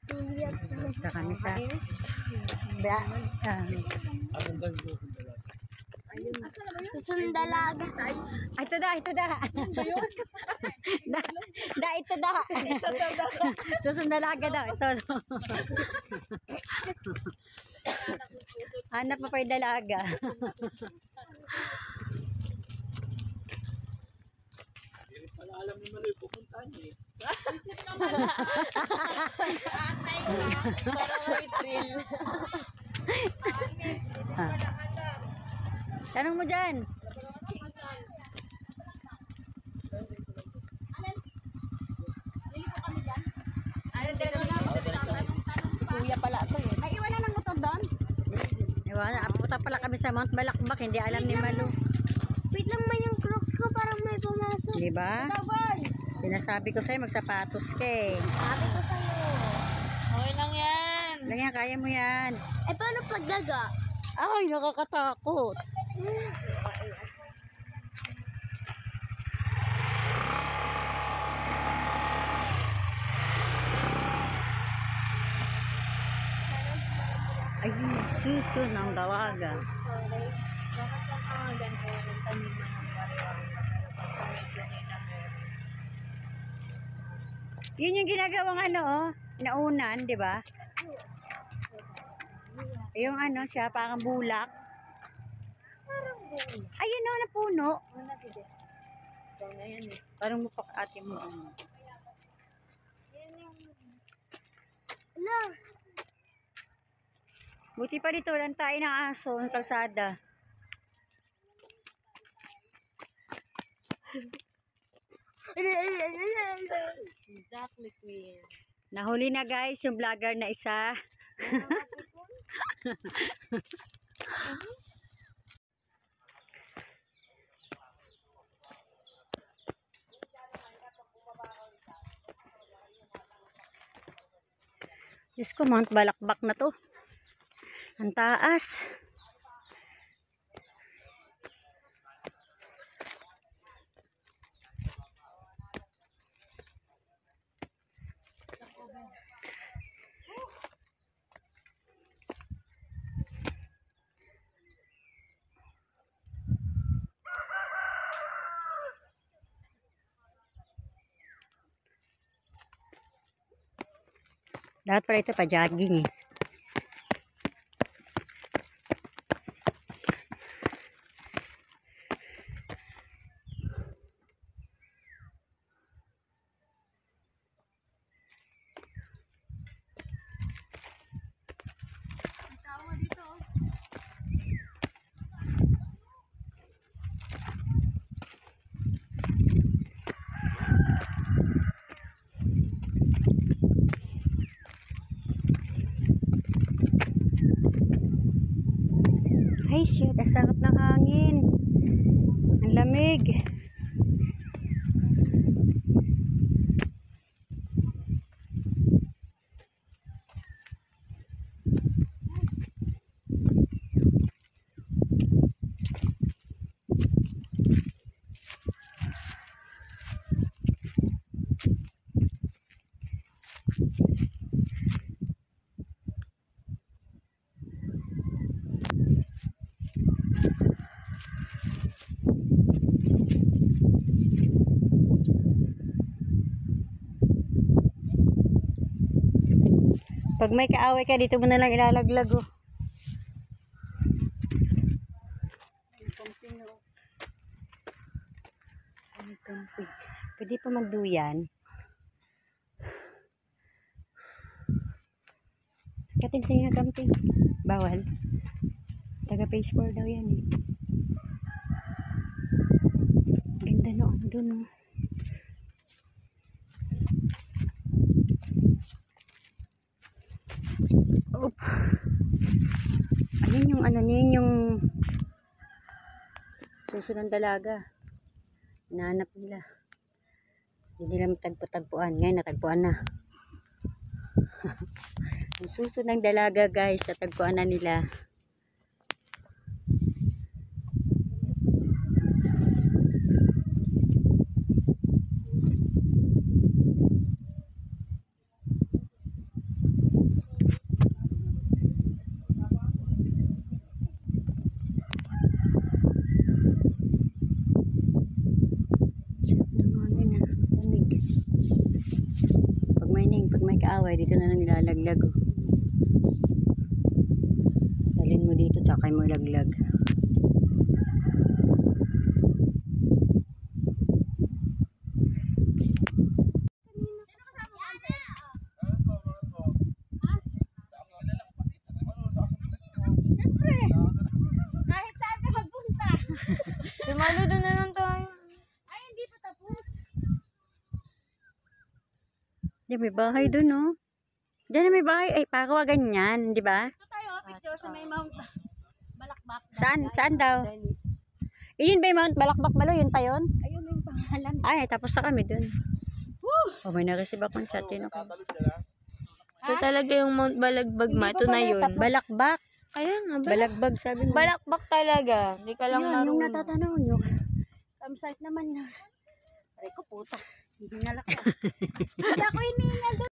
Punta kami sa Susundalaga. ito da. Ito da. Susundalaga daw. Ito. Hanap mo pa yung dalaga. Wala alam ni Maloy pupuntahan eh. Para may thrill. Tanong mo dyan. Si Kuya pala ito eh. Ay, iwanan ng motor doon. Iwanan. Apunta pala kami sa Mount Balakbak. Hindi alam ni Malu. Wait lang man yung crocs ko, parang may pumasok. Diba? Sinasabi ko sa'yo, magsapatos ka eh. Sabi ko sa'yo. Okay lang yan. Ganyan, kaya mo yan. Eh, paano pagdaga? Ay, nakakatakot. Ayun, siso ng dalaga. Yun yung ginagawang ano, oh, naunan, di ba? Yung ano siya, parang bulak. Ayun o, na puno. Parang mupak ate mo. Ano? Buti pa dito, lang tayo ng aso, ng kalsada. Exactly, Queen. Nahuli na guys, yung vlogger na isa. Diyos ko, Mount Balakbak na to. Ang taas. Dapat pala ito pa jogging eh. Ay shit, ang sarap ng hangin. Ang lamig. Pag may kaaway ka, dito mo na lang ilalaglag oh. Camping. Pwede pa magduyan. Kating-ting na camping. Bawal. Taga phase 4 daw yan eh. Ganda no, ano dun oh. Oop. Ayun yung ano niyan, yung suso ng dalaga. Hinahanap nila. Hindi nila matagpo-tagpuan. Ngayon natagpuan na. Yung suso ng dalaga guys, natagpuan na nila. nag-aaway, dito na lang nilalaglag. Oh. Dalhin mo dito, tsaka mo ilaglag. Kahit saan ka magpunta. Dumalo doon na lang tayo. Ay, hindi pa tapos. Di, may bahay dun, oh. Diyan na may bahay. Ay, parawa ganyan, di ba? Ito tayo, picture sa may Mount Balakbak. Saan? Saan daw? Yun ba yung Mount Balakbak Malo? Yun pa yun? Ayun yung pangalan. Ay, tapos na kami dun. Oh, may na-receive akong chat. Yun ako. Ito talaga yung Mount Balagbag ma. Ito na yun. Balakbak. Kaya nga, Balagbag, sabi mo. balakbak talaga. Hindi ka lang Yun, yung marunong. natatanaw nyo. Campsite naman na. Aray ko, puta. Hindi na lang. Hindi ako hiningal doon.